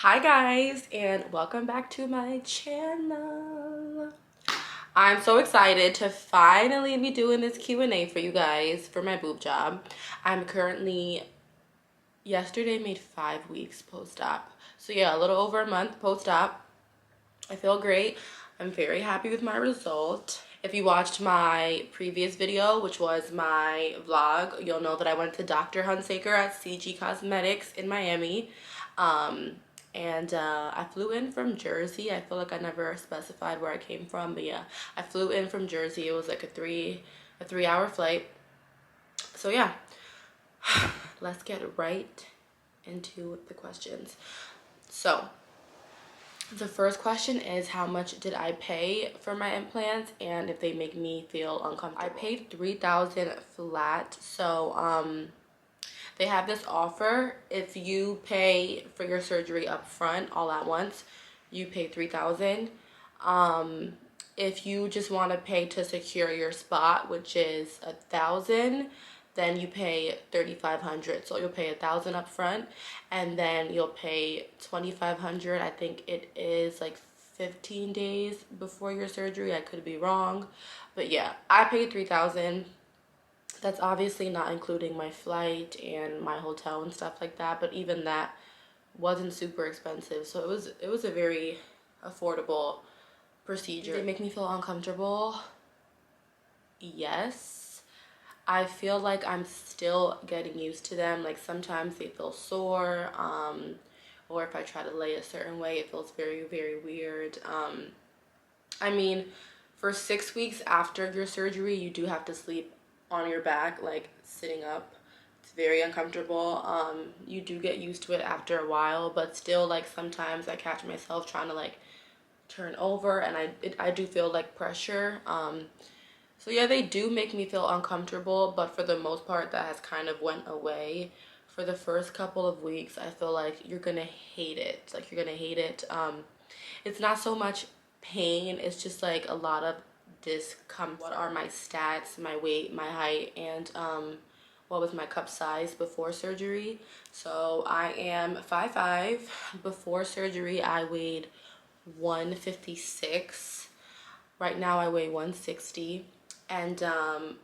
Hi guys, and welcome back to my channel. I'm so excited to finally be doing this Q&A for you guys for my boob job. I'm currently, yesterday made 5 weeks post-op. So yeah, a little over a month post-op. I feel great. I'm very happy with my result. If you watched my previous video, which was my vlog, you'll know that I went to Dr. Hunsaker at Cosmetics in Miami. I flew in from Jersey. I feel like I never specified where I came from, but yeah, I flew in from Jersey. It was like a 3-hour flight. So yeah, let's get right into the questions. So the first question is, how much did I pay for my implants and if they make me feel uncomfortable? I paid $3,000 flat. So they have this offer. If you pay for your surgery up front all at once, you pay $3,000. If you just want to pay to secure your spot, which is $1,000, then you pay $3,500. So you'll pay $1,000 up front, and then you'll pay $2,500. I think it is like 15 days before your surgery. I could be wrong, but yeah, I paid $3,000. That's obviously not including my flight and my hotel and stuff like that, but even that wasn't super expensive. So it was a very affordable procedure. Did they make me feel uncomfortable? Yes. I feel like I'm still getting used to them. Like sometimes they feel sore, or if I try to lay a certain way, it feels very, very weird. I mean, for 6 weeks after your surgery, you do have to sleep on your back, like sitting up. It's very uncomfortable. You do get used to it after a while, but still, like sometimes I catch myself trying to like turn over, and I do feel like pressure. So yeah, they do make me feel uncomfortable, but for the most part that has kind of went away. For the first couple of weeks, I feel like you're gonna hate it. Like you're gonna hate it. It's not so much pain, it's just like a lot of discomfort. What are my stats, my weight, my height, and what was my cup size before surgery? So I am 5'5". Before surgery I weighed 156. Right now I weigh 160. And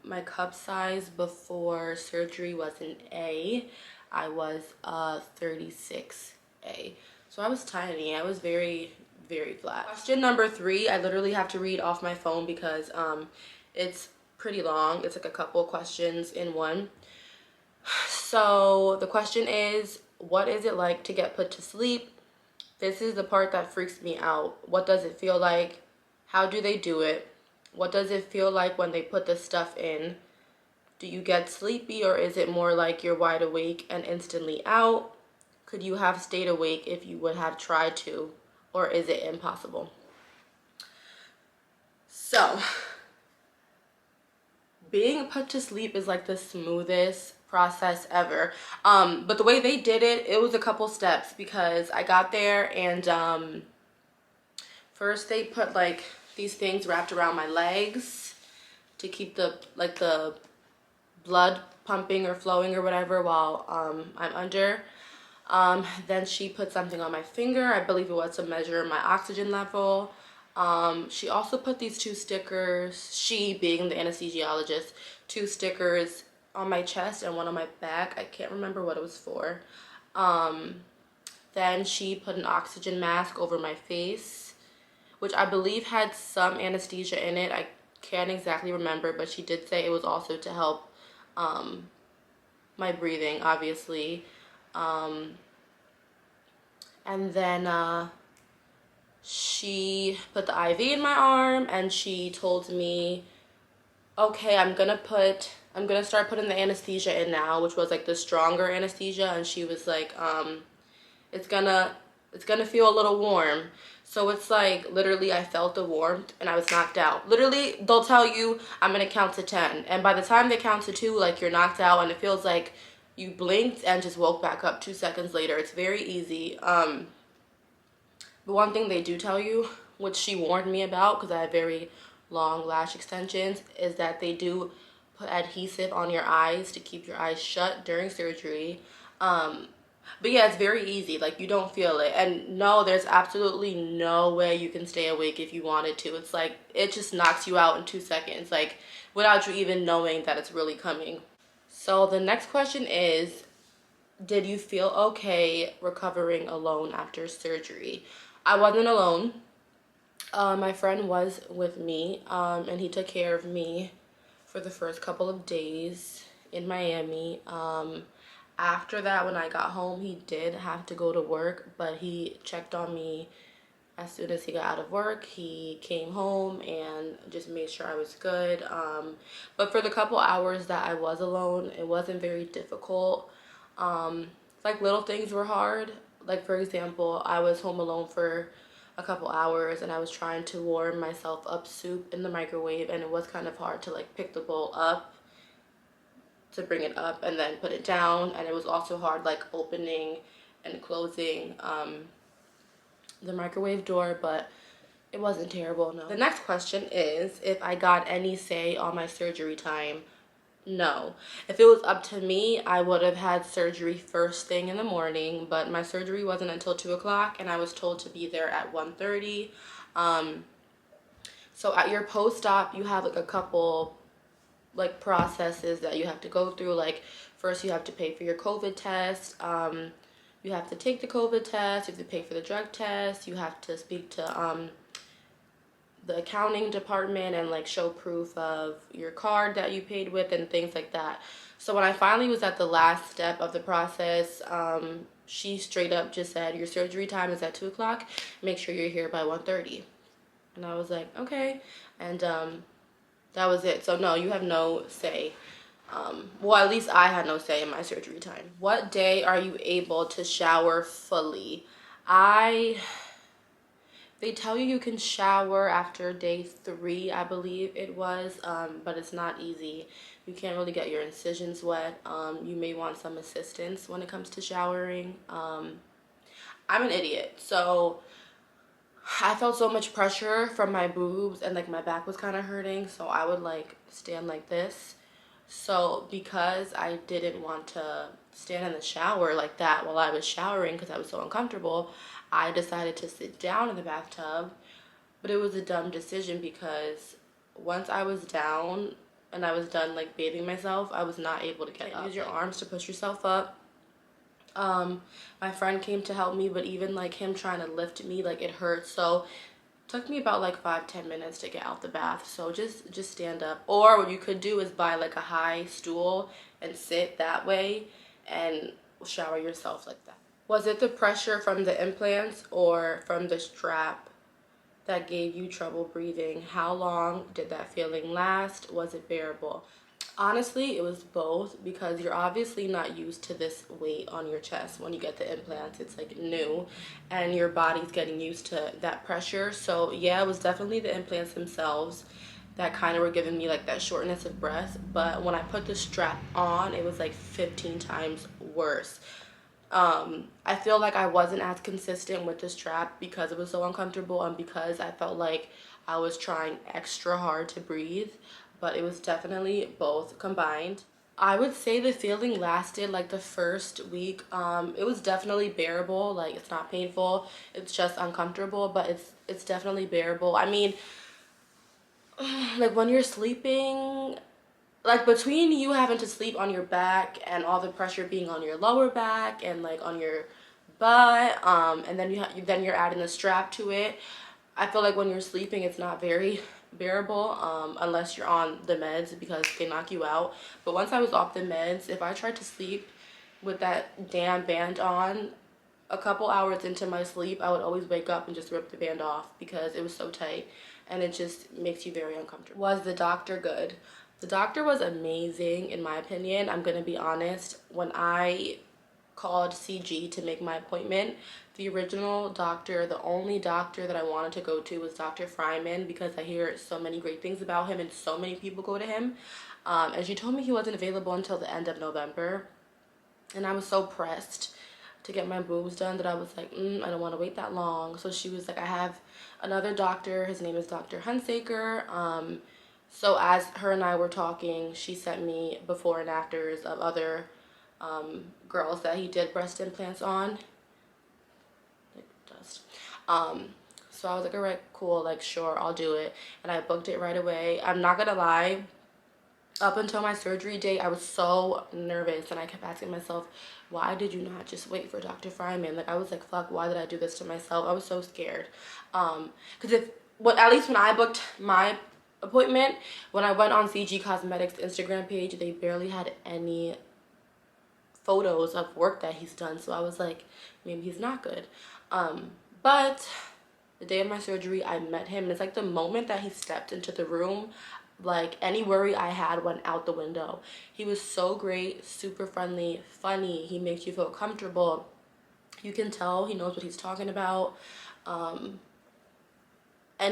my cup size before surgery was an A. I was 36A. So I was tiny. I was very, very flat. Question number 3, I literally have to read off my phone because it's pretty long. It's like a couple questions in one. So the question is, what is it like to get put to sleep? This is the part that freaks me out. What does it feel like? How do they do it? What does it feel like when they put the stuff in? Do you get sleepy, or is it more like you're wide awake and instantly out? Could you have stayed awake if you would have tried to, or is it impossible? So, being put to sleep is like the smoothest process ever. But the way they did it, it was a couple steps, because I got there and first they put like these things wrapped around my legs to keep the blood pumping or flowing or whatever while I'm under. Then she put something on my finger. I believe it was to measure my oxygen level. She also put these 2 stickers, she being the anesthesiologist, 2 stickers on my chest and one on my back. I can't remember what it was for. Then she put an oxygen mask over my face, which I believe had some anesthesia in it. I can't exactly remember, but she did say it was also to help my breathing, obviously. And then she put the IV in my arm, and she told me, okay, I'm gonna start putting the anesthesia in now, which was like the stronger anesthesia. And she was like, it's gonna feel a little warm. So it's like, literally I felt the warmth and I was knocked out. Literally, they'll tell you, I'm gonna count to 10. And by the time they count to 2, like you're knocked out, and it feels like you blinked and just woke back up 2 seconds later. It's very easy. But one thing they do tell you, which she warned me about because I have very long lash extensions, is that they do put adhesive on your eyes to keep your eyes shut during surgery. But yeah, it's very easy. Like, you don't feel it. And no, there's absolutely no way you can stay awake if you wanted to. It's like, it just knocks you out in 2 seconds, like, without you even knowing that it's really coming. So the next question is, did you feel okay recovering alone after surgery? I wasn't alone. My friend was with me, and he took care of me for the first couple of days in Miami. After that, when I got home, he did have to go to work, but he checked on me as soon as he got out of work. He came home and just made sure I was good. But for the couple hours that I was alone, it wasn't very difficult. Like, little things were hard. Like, for example, I was home alone for a couple hours and I was trying to warm myself up soup in the microwave, and it was kind of hard to like pick the bowl up to bring it up and then put it down. And it was also hard like opening and closing the microwave door, but it wasn't terrible, no. The next question is if I got any say on my surgery time. No. If it was up to me, I would have had surgery first thing in the morning, but my surgery wasn't until 2 o'clock and I was told to be there at 1:30. So at your post-op, you have like a couple like processes that you have to go through. Like, first you have to pay for your COVID test. You have to take the COVID test, you have to pay for the drug test, you have to speak to the accounting department and like show proof of your card that you paid with and things like that. So when I finally was at the last step of the process, she straight up just said, your surgery time is at 2 o'clock, make sure you're here by 1:30. And I was like, okay. And that was it. So no, you have no say. Well, at least I had no say in my surgery time. What day are you able to shower fully? They tell you can shower after day 3, I believe it was, but it's not easy. You can't really get your incisions wet. You may want some assistance when it comes to showering. I'm an idiot, so I felt so much pressure from my boobs and like my back was kind of hurting, so I would like stand like this. So because I didn't want to stand in the shower like that while I was showering because I was so uncomfortable, I decided to sit down in the bathtub. But it was a dumb decision because once I was down and I was done like bathing myself, I was not able to get up. Use your arms to push yourself up. My friend came to help me, but even like him trying to lift me, like it hurt. So it took me about like 5-10 minutes to get out the bath. So just stand up. Or what you could do is buy like a high stool and sit that way and shower yourself like that. Was it the pressure from the implants or from the strap that gave you trouble breathing? How long did that feeling last? Was it bearable? Honestly, it was both, because you're obviously not used to this weight on your chest when you get the implants. It's like new and your body's getting used to that pressure. So yeah, it was definitely the implants themselves that kind of were giving me like that shortness of breath. But when I put the strap on, it was like 15 times worse. I feel like I wasn't as consistent with the strap because it was so uncomfortable and because I felt like I was trying extra hard to breathe, but it was definitely both combined. I would say the feeling lasted like the first week. It was definitely bearable. Like, it's not painful, it's just uncomfortable, but it's definitely bearable. I mean, like when you're sleeping, like between you having to sleep on your back and all the pressure being on your lower back and like on your butt, and then then you're adding a strap to it, I feel like when you're sleeping it's not very bearable, unless you're on the meds because they knock you out. But once I was off the meds, if I tried to sleep with that damn band on, a couple hours into my sleep I would always wake up and just rip the band off because it was so tight and it just makes you very uncomfortable. Was the doctor good? The doctor was amazing in my opinion. I'm gonna be honest, when I called CG to make my appointment, the original doctor, the only doctor that I wanted to go to was Dr. Fryman, because I hear so many great things about him and so many people go to him. And she told me he wasn't available until the end of November. And I was so pressed to get my boobs done that I was like, I don't want to wait that long. So she was like, I have another doctor, his name is Dr. Hunsaker. So as her and I were talking, she sent me before and afters of other girls that he did breast implants on. Like dust. So I was like, all right, cool, like sure, I'll do it. And I booked it right away. I'm not gonna lie, up until my surgery date, I was so nervous, and I kept asking myself, why did you not just wait for Dr. Fryman? Like, I was like, fuck, why did I do this to myself? I was so scared. Because at least when I booked my appointment, when I went on CG Cosmetics Instagram page, they barely had any photos of work that he's done. So I was like, maybe he's not good. But the day of my surgery, I met him, and it's like the moment that he stepped into the room, like any worry I had went out the window. He was so great, super friendly, funny. He makes you feel comfortable. You can tell he knows what he's talking about. And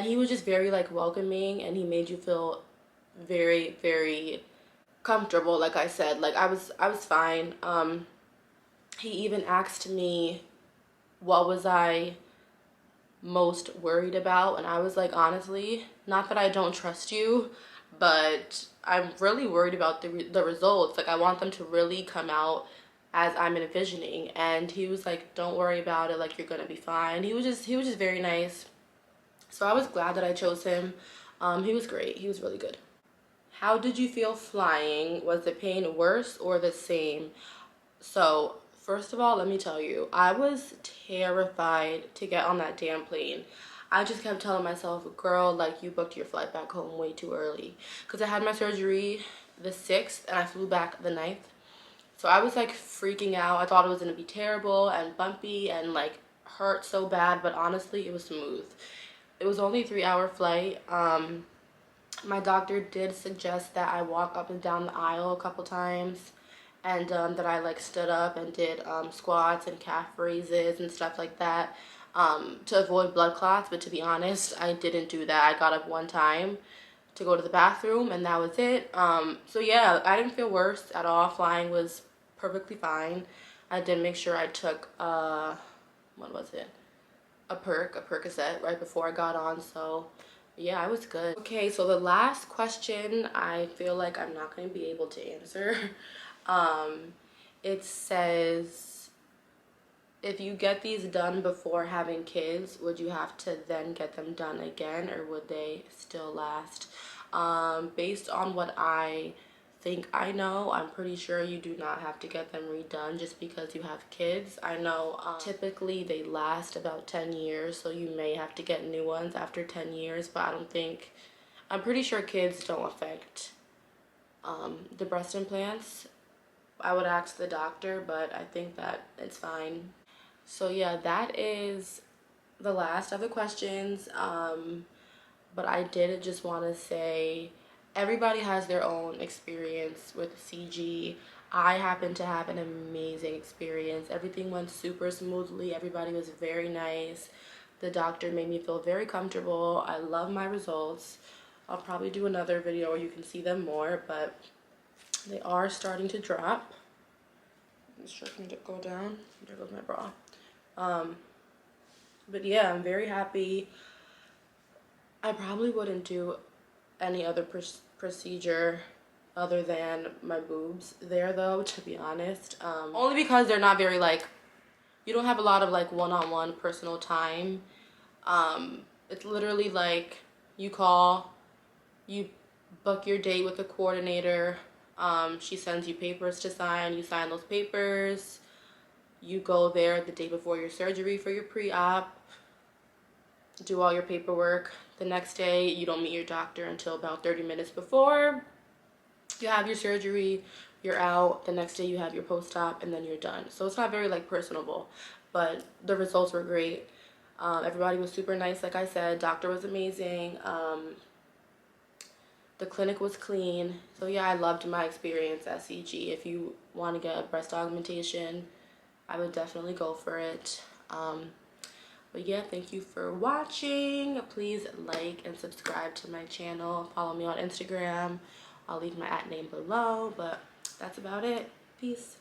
he was just very like welcoming, and he made you feel very, very comfortable. Like I said, like I was fine. He even asked me what was I most worried about, and I was like, honestly, not that I don't trust you, but I'm really worried about the results. Like, I want them to really come out as I'm envisioning. And he was like, don't worry about it, like you're gonna be fine. He was just very nice. So I was glad that I chose him. He was great. He was really good. How did you feel flying? Was the pain worse or the same? So first of all, let me tell you, I was terrified to get on that damn plane. I just kept telling myself, girl, like, you booked your flight back home way too early. Because I had my surgery the 6th and I flew back the 9th. So I was like freaking out. I thought it was going to be terrible and bumpy and like hurt so bad. But honestly, it was smooth. It was only a 3-hour flight. My doctor did suggest that I walk up and down the aisle a couple times. And that I like stood up and did squats and calf raises and stuff like that to avoid blood clots. But to be honest, I didn't do that. I got up one time to go to the bathroom, and that was it. So yeah, I didn't feel worse at all. Flying was perfectly fine. I did make sure I took what was it? A Percocet right before I got on. So yeah, I was good. Okay, so the last question I feel like I'm not going to be able to answer. It says, if you get these done before having kids, would you have to then get them done again, or would they still last? Based on what I think I know, I'm pretty sure you do not have to get them redone just because you have kids. I know typically they last about 10 years, so you may have to get new ones after 10 years, but I'm pretty sure kids don't affect the breast implants. I would ask the doctor, but I think that it's fine. So yeah, that is the last of the questions. But I did just want to say, everybody has their own experience with CG. I happen to have an amazing experience. Everything went super smoothly. Everybody was very nice. The doctor made me feel very comfortable. I love my results. I'll probably do another video where you can see them more, but they are starting to drop. This shirt can go down. There goes my bra. But yeah, I'm very happy. I probably wouldn't do any other procedure other than my boobs there, though, to be honest. Only because they're not very, like, you don't have a lot of, like, one-on-one personal time. It's literally like you call, you book your date with the coordinator. She sends you papers to sign. You sign those papers. You go there the day before your surgery for your pre-op. Do all your paperwork. The next day, you don't meet your doctor until about 30 minutes before. You have your surgery. You're out. The next day, you have your post-op, and then you're done. So it's not very, like, personable. But the results were great. Everybody was super nice, like I said. Doctor was amazing. The clinic was clean. So yeah, I loved my experience at CG. If you want to get a breast augmentation, I would definitely go for it. But yeah, thank you for watching. Please like and subscribe to my channel. Follow me on Instagram. I'll leave my @ name below, but that's about it. Peace.